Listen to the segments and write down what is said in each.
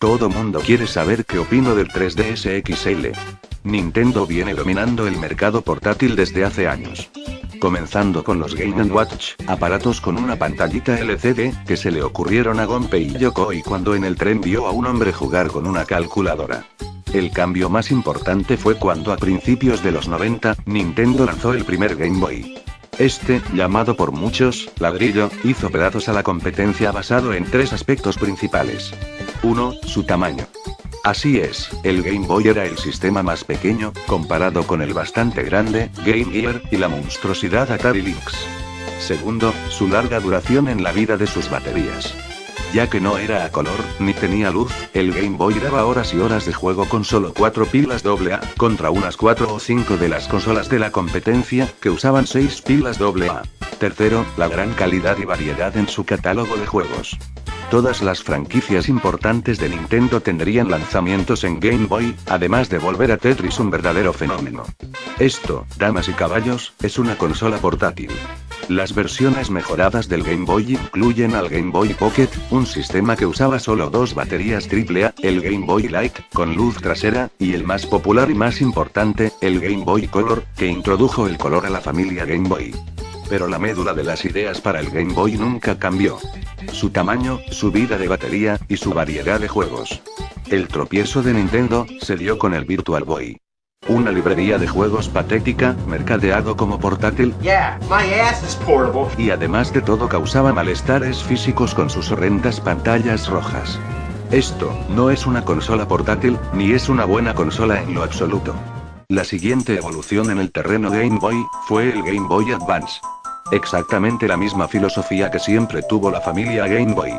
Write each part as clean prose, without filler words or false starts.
Todo mundo quiere saber qué opino del 3DS XL. Nintendo viene dominando el mercado portátil desde hace años. Comenzando con los Game & Watch, aparatos con una pantallita LCD, que se le ocurrieron a Gunpei Yokoi cuando en el tren vio a un hombre jugar con una calculadora. El cambio más importante fue cuando a principios de los 90, Nintendo lanzó el primer Game Boy. Este, llamado por muchos, ladrillo, hizo pedazos a la competencia basado en tres aspectos principales. 1. Su tamaño. Así es, el Game Boy era el sistema más pequeño, comparado con el bastante grande Game Gear, y la monstruosidad Atari Lynx. Segundo, su larga duración en la vida de sus baterías. Ya que no era a color, ni tenía luz, el Game Boy daba horas y horas de juego con solo 4 pilas AA, contra unas 4 o 5 de las consolas de la competencia, que usaban 6 pilas AA. Tercero, la gran calidad y variedad en su catálogo de juegos. Todas las franquicias importantes de Nintendo tendrían lanzamientos en Game Boy, además de volver a Tetris un verdadero fenómeno. Esto, damas y caballos, es una consola portátil. Las versiones mejoradas del Game Boy incluyen al Game Boy Pocket, un sistema que usaba solo 2 baterías AAA, el Game Boy Light, con luz trasera, y el más popular y más importante, el Game Boy Color, que introdujo el color a la familia Game Boy. Pero la médula de las ideas para el Game Boy nunca cambió. Su tamaño, su vida de batería, y su variedad de juegos. El tropiezo de Nintendo se dio con el Virtual Boy. Una librería de juegos patética, mercadeado como portátil. Yeah, my ass is portable. Y además de todo causaba malestares físicos con sus horrendas pantallas rojas. Esto, no es una consola portátil, ni es una buena consola en lo absoluto. La siguiente evolución en el terreno Game Boy, fue el Game Boy Advance. Exactamente la misma filosofía que siempre tuvo la familia Game Boy.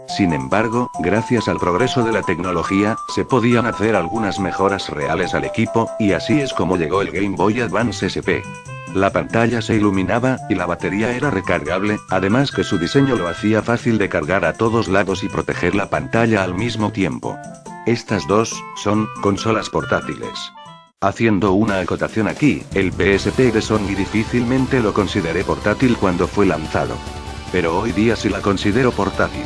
Sin embargo, gracias al progreso de la tecnología, se podían hacer algunas mejoras reales al equipo, y así es como llegó el Game Boy Advance SP. La pantalla se iluminaba, y la batería era recargable, además que su diseño lo hacía fácil de cargar a todos lados y proteger la pantalla al mismo tiempo. Estas dos, son, consolas portátiles. Haciendo una acotación aquí, el PSP de Sony difícilmente lo consideré portátil cuando fue lanzado. Pero hoy día sí la considero portátil.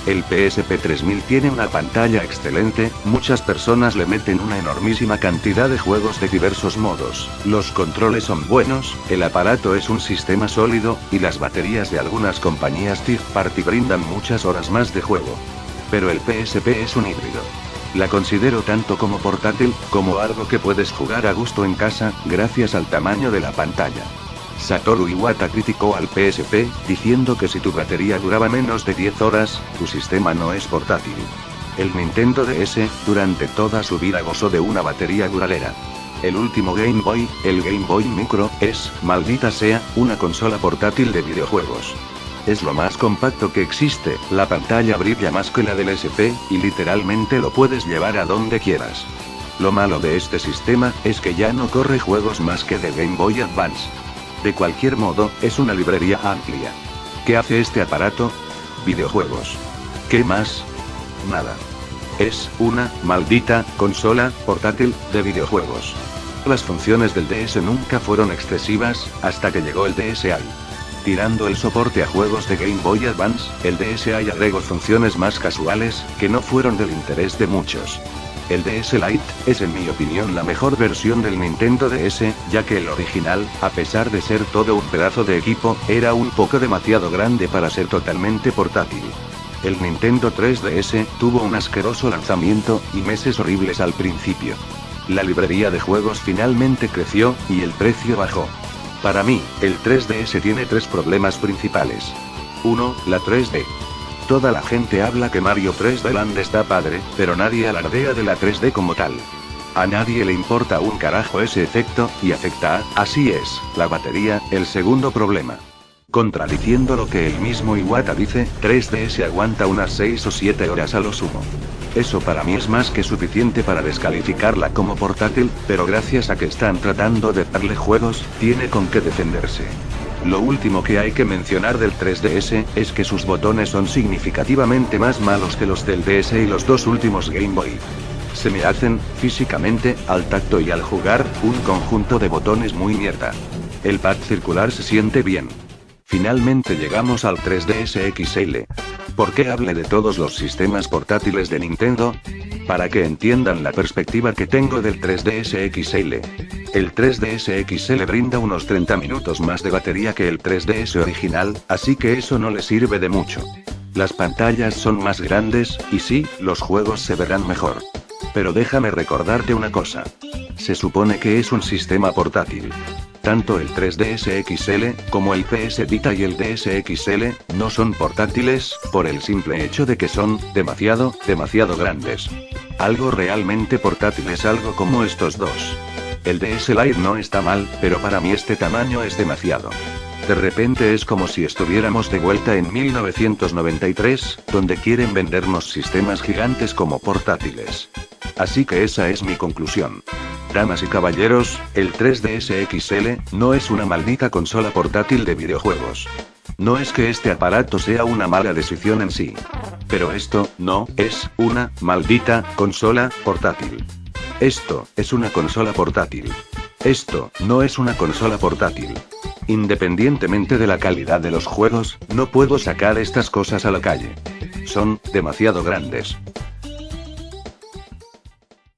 El PSP 3000 tiene una pantalla excelente, muchas personas le meten una enormísima cantidad de juegos de diversos modos, los controles son buenos, el aparato es un sistema sólido, y las baterías de algunas compañías third party brindan muchas horas más de juego. Pero el PSP es un híbrido. La considero tanto como portátil, como algo que puedes jugar a gusto en casa, gracias al tamaño de la pantalla. Satoru Iwata criticó al PSP, diciendo que si tu batería duraba menos de 10 horas, tu sistema no es portátil. El Nintendo DS, durante toda su vida gozó de una batería duradera. El último Game Boy, el Game Boy Micro, es, maldita sea, una consola portátil de videojuegos. Es lo más compacto que existe, la pantalla brilla más que la del SP, y literalmente lo puedes llevar a donde quieras. Lo malo de este sistema, es que ya no corre juegos más que de Game Boy Advance. De cualquier modo, es una librería amplia. ¿Qué hace este aparato? Videojuegos. ¿Qué más? Nada. Es una maldita consola portátil de videojuegos. Las funciones del DS nunca fueron excesivas, hasta que llegó el DSi. Tirando el soporte a juegos de Game Boy Advance, el DSi agregó funciones más casuales, que no fueron del interés de muchos. El DS Lite, es en mi opinión la mejor versión del Nintendo DS, ya que el original, a pesar de ser todo un pedazo de equipo, era un poco demasiado grande para ser totalmente portátil. El Nintendo 3DS, tuvo un asqueroso lanzamiento, y meses horribles al principio. La librería de juegos finalmente creció, y el precio bajó. Para mí, el 3DS tiene tres problemas principales. 1. La 3D. Toda la gente habla que Mario 3D Land está padre, pero nadie alardea de la 3D como tal. A nadie le importa un carajo ese efecto, y afecta a, así es, la batería, el segundo problema. Contradiciendo lo que el mismo Iwata dice, 3DS aguanta unas 6 o 7 horas a lo sumo. Eso para mí es más que suficiente para descalificarla como portátil, pero gracias a que están tratando de darle juegos, tiene con qué defenderse. Lo último que hay que mencionar del 3DS, es que sus botones son significativamente más malos que los del DS y los dos últimos Game Boy. Se me hacen, físicamente, al tacto y al jugar, un conjunto de botones muy mierda. El pad circular se siente bien. Finalmente llegamos al 3DS XL. ¿Por qué hablé de todos los sistemas portátiles de Nintendo? Para que entiendan la perspectiva que tengo del 3DS XL. El 3DS XL brinda unos 30 minutos más de batería que el 3DS original, así que eso no le sirve de mucho. Las pantallas son más grandes, y sí, los juegos se verán mejor. Pero déjame recordarte una cosa. Se supone que es un sistema portátil. Tanto el 3DS XL, como el PS Vita y el DS XL, no son portátiles, por el simple hecho de que son, demasiado grandes. Algo realmente portátil es algo como estos dos. El DS Lite no está mal, pero para mí este tamaño es demasiado. De repente es como si estuviéramos de vuelta en 1993, donde quieren vendernos sistemas gigantes como portátiles. Así que esa es mi conclusión. Damas y caballeros, el 3DS XL no es una maldita consola portátil de videojuegos. No es que este aparato sea una mala decisión en sí. Pero esto no es una maldita consola portátil. Esto es una consola portátil. Esto no es una consola portátil. Independientemente de la calidad de los juegos, no puedo sacar estas cosas a la calle. Son demasiado grandes.